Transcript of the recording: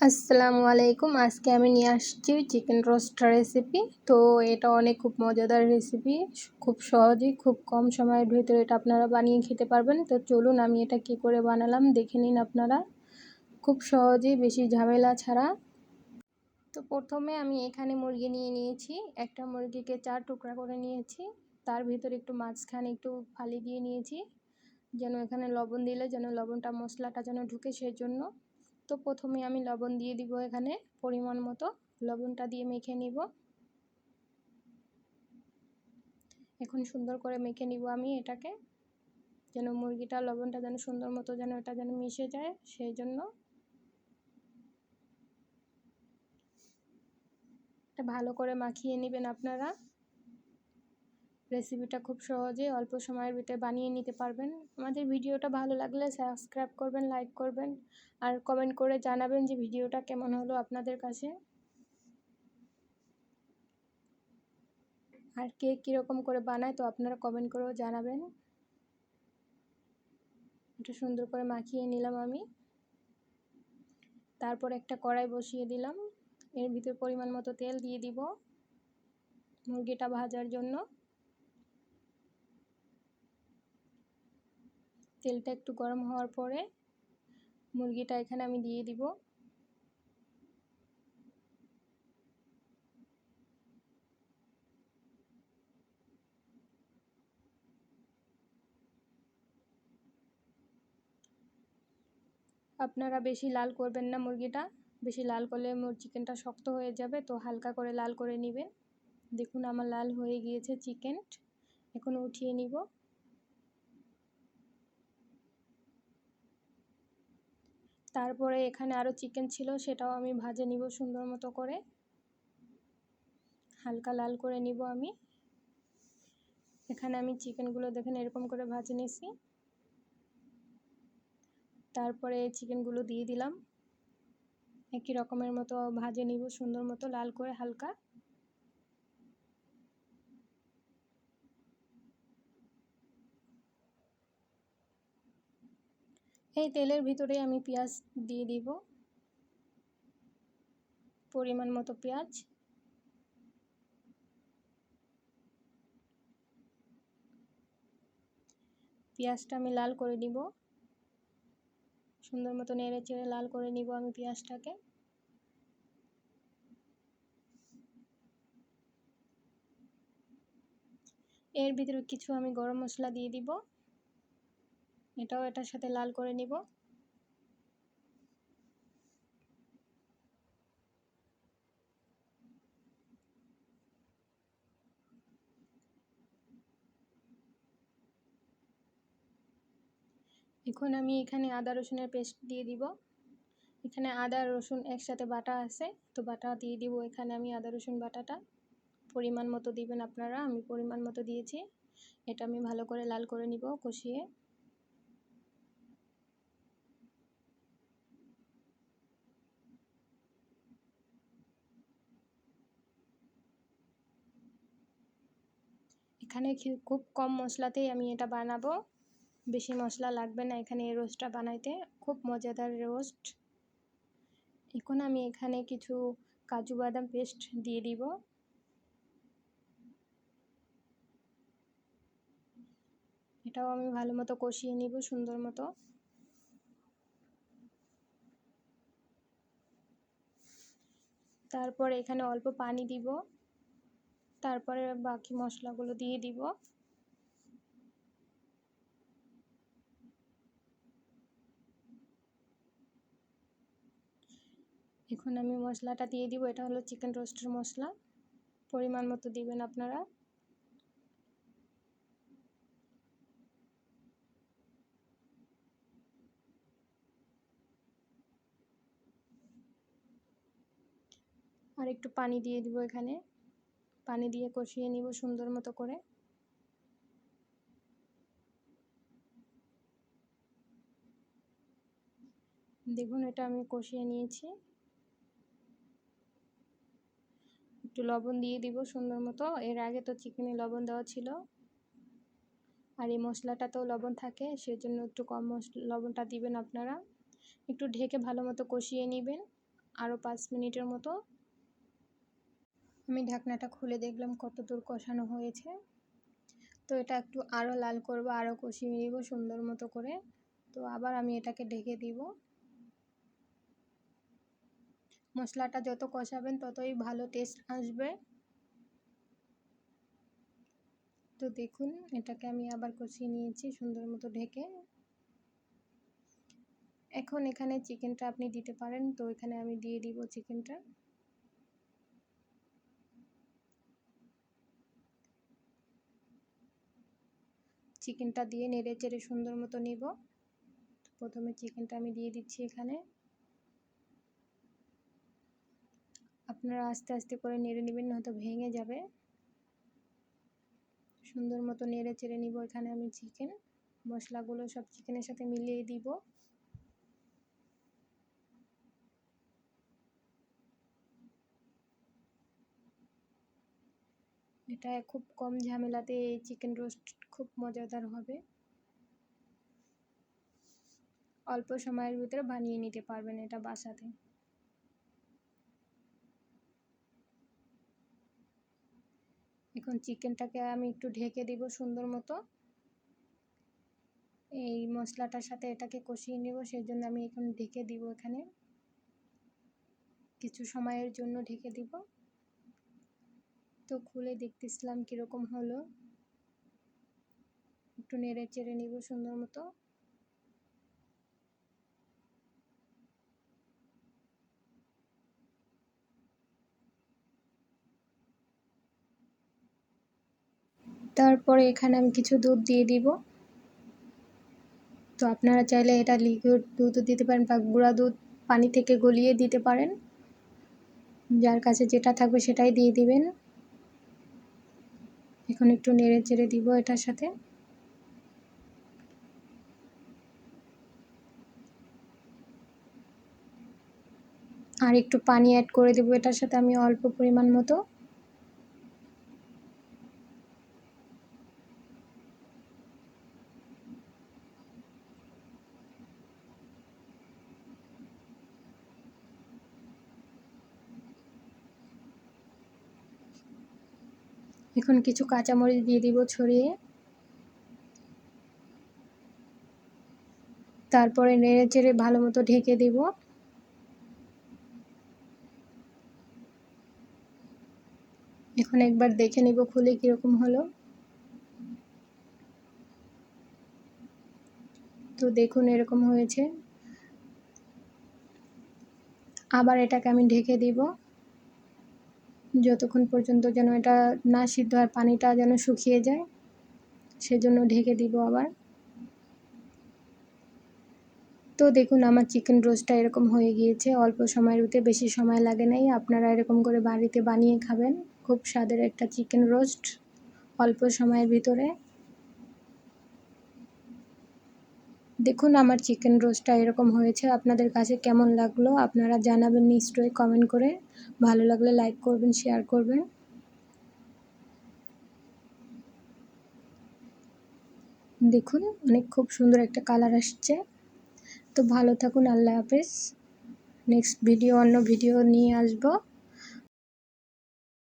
আসসালামু আলাইকুম। আজকে আমি নিয়ে আসছি চিকেন রোস্ট রেসিপি। তো এটা খুব মজাদার রেসিপি। খুব সহজেই খুব কম সময়ের ভেতরে এটা আপনারা বানিয়ে খেতে পারবেন। তো চলুন আমি এটা কী করে বানালাম দেখে নিন আপনারা। খুব সহজেই, বেশি ঝামেলা ছাড়া। তো প্রথমে আমি এখানে মুরগি নিয়ে নিয়েছি। একটা মুরগিকে 4 টুকরা করে নিয়েছি। তার ভিতরে একটু মাঝখানে একটু ফালি দিয়ে নিয়েছি, যেন এখানে লবণ দিলে যেন লবণটা মশলাটা যেন ঢুকে, সেজন্য। তো প্রথমে আমি লবণ দিয়ে দিব, এখানে পরিমাণ মতো লবণটা দিয়ে মেখে নিব। এখন সুন্দর করে মেখে নিব আমি এটাকে, যেন মুরগিটা লবণটা যেন সুন্দর মতো যেন এটা যেন মিশে যায়, সেই জন্য। এটা ভালো করে মাখিয়ে নেবেন আপনারা। রেসিপিটা খুব সহজে অল্প সময়ের ভিতরে বানিয়ে নিতে পারবেন। আমাদের ভিডিওটা ভালো লাগলে সাবস্ক্রাইব করবেন, লাইক করবেন, আর কমেন্ট করে জানাবেন যে ভিডিওটা কেমন হলো আপনাদের কাছে। আর কে কীরকম করে বানায় তো আপনারা কমেন্ট করেও জানাবেন। এটা সুন্দর করে মাখিয়ে নিলাম আমি। তারপর একটা কড়াই বসিয়ে দিলাম, এর ভিতরে পরিমাণ মতো তেল দিয়ে দিব মুরগিটা ভাজার জন্য। তেলটা একটু গরম হওয়ার পরে মুরগিটা এখানে আমি দিয়ে দিব। আপনারা বেশি লাল করবেন না মুরগিটা, বেশি লাল করলে চিকেনটা শক্ত হয়ে যাবে, তো হালকা করে লাল করে নেবেন। দেখুন আমার লাল হয়ে গিয়েছে চিকেন, এখন উঠিয়ে নিব। তারপরে এখানে আরও চিকেন ছিল, সেটাও আমি ভাজে নিব সুন্দর মতো করে, হালকা লাল করে নিব আমি। এখানে আমি চিকেনগুলো দেখেন এরকম করে ভাজে নিয়েছি। তারপরে চিকেনগুলো দিয়ে দিলাম, একই রকমের মতো ভাজে নিব সুন্দর মতো লাল করে হালকা। এই তেলের ভিতরে আমি পেঁয়াজ দিয়ে দিব, পরিমাণ মতো পেঁয়াজ। পেঁয়াজটা আমি লাল করে নিব, সুন্দর মতো নেড়ে চেড়ে লাল করে নিব আমি পেঁয়াজটাকে। এর ভিতরে কিছু আমি গরম মশলা দিয়ে দিব, এটাও এটার সাথে লাল করে নিব। এখন আমি এখানে আদা রসুনের পেস্ট দিয়ে দিব। এখানে আদা রসুন একসাথে বাটা আছে, তো বাটা দিয়ে দিব এখানে আমি আদা রসুন বাটাটা। পরিমাণ মতো দিবেন আপনারা, আমি পরিমাণ মতো দিয়েছি। এটা আমি ভালো করে লাল করে নিব কষিয়ে। এখানে খুব কম মশলাতেই আমি এটা বানাবো, বেশি মশলা লাগবে না এখানে এই রোস্টটা বানাইতে, খুব মজাদার রোস্ট। এখন আমি এখানে কিছু কাজু বাদাম পেস্ট দিয়ে দিব। এটাও আমি ভালো মতো কষিয়ে নিব সুন্দর মতো। তারপরে এখানে অল্প পানি দিব, তারপরে বাকি মশলাগুলো দিয়ে দিব। এখন আমি মশলাটা দিয়ে দিব, এটা হলো চিকেন রোস্টের মশলা, পরিমাণ মতো দিবেন আপনারা। আর একটু পানি দিয়ে দিব এখানে, পানি দিয়ে কষিয়ে নিব সুন্দর মতো করে। দেখুন এটা আমি কষিয়ে নিয়েছি। একটু লবণ দিয়ে দিব সুন্দর মতো, এর আগে তো চিকেনে লবণ দেওয়া ছিল, আর এই মশলাটাতেও লবণ থাকে, সেজন্য একটু কম লবণটা দিবেন আপনারা। একটু ঢেকে ভালো মতো কষিয়ে নেবেন। আরও 5 মিনিটের মতো। আমি ঢাকনাটা খুলে দেখলাম কতদূর কষানো হয়েছে। তো এটা একটু আরও লাল করব, আরও কষিয়ে নিব সুন্দর মতো করে। তো আবার আমি এটাকে ঢেকে দিব। মশলাটা যত কষাবেন ততই ভালো টেস্ট আসবে। তো দেখুন এটাকে আমি আবার কষিয়ে নিয়েছি সুন্দর মতো ঢেকে। এখন এখানে চিকেনটা আপনি দিতে পারেন। তো এখানে আমি দিয়ে দিব চিকেনটা। চিকেনটা দিয়ে নেড়ে চেড়ে সুন্দর মতো নিব। প্রথমে চিকেনটা আমি দিয়ে দিচ্ছি এখানে। আপনারা আস্তে আস্তে করে নেড়ে নেবেন, নয়তো ভেঙে যাবে। সুন্দর মতো নেড়ে চেড়ে নিব এখানে আমি চিকেন। মশলাগুলো সব চিকেনের সাথে মিলিয়ে দিব। এটা খুব কম ঝামেলাতে এই চিকেন রোস্ট খুব মজাদার হবে। অল্প সময়ের ভিতরে বানিয়ে নিতে পারবেন এটা বাসাতে। এখন চিকেনটাকে আমি একটু ঢেকে দিব সুন্দর মতো। এই মশলাটার সাথে এটাকে কষিয়ে নেব, সেই জন্য আমি এখন ঢেকে দিব। এখানে কিছু সময়ের জন্য ঢেকে দিব। তো খুলে দেখতেছিলাম কীরকম হলো। একটু নেড়ে চেড়ে নিব সুন্দর মতো। তারপরে এখানে আমি কিছু দুধ দিয়ে দিব। তো আপনারা চাইলে এটা লিকুইড দুধও দিতে পারেন বা গুঁড়া দুধ পানি থেকে গলিয়ে দিতে পারেন। যার কাছে যেটা থাকবে সেটাই দিয়ে দিবেন। এখন একটু নেড়ে চেড়ে দিব এটার সাথে। আর একটু পানি অ্যাড করে দেবো এটার সাথে আমি অল্প পরিমাণ মতো। এখন কিছু কাঁচামরিচ দিয়ে দিব ছড়িয়ে। তারপরে নেড়ে চেড়ে ভালো মতো ঢেকে দেব। এখন একবার দেখে নিব খুলে কীরকম হলো। তো দেখুন এরকম হয়েছে। আবার এটাকে আমি ঢেকে দিব যতক্ষণ পর্যন্ত যেন এটা না সিদ্ধ হয়, পানিটা যেন শুকিয়ে যায়, সেজন্য ঢেকে দিব আবার। তো দেখুন আমার চিকেন রোস্টটা এরকম হয়ে গিয়েছে। অল্প সময়ের ভিতরে, বেশি সময় লাগে নাই। আপনারা এরকম করে বাড়িতে বানিয়ে খাবেন। খুব স্বাদের একটা চিকেন রোস্ট অল্প সময়ের ভিতরে। দেখুন আমার চিকেন রোস্টটা এরকম হয়েছে। আপনাদের কাছে কেমন লাগলো আপনারা জানাবেন নিশ্চয়ই কমেন্ট করে। ভালো লাগলে লাইক করবেন, শেয়ার করবেন। দেখুন অনেক খুব সুন্দর একটা কালার আসছে। তো ভালো থাকুন, আল্লাহ হাফেজ। নেক্সট ভিডিও অন্য ভিডিও নিয়ে আসবো।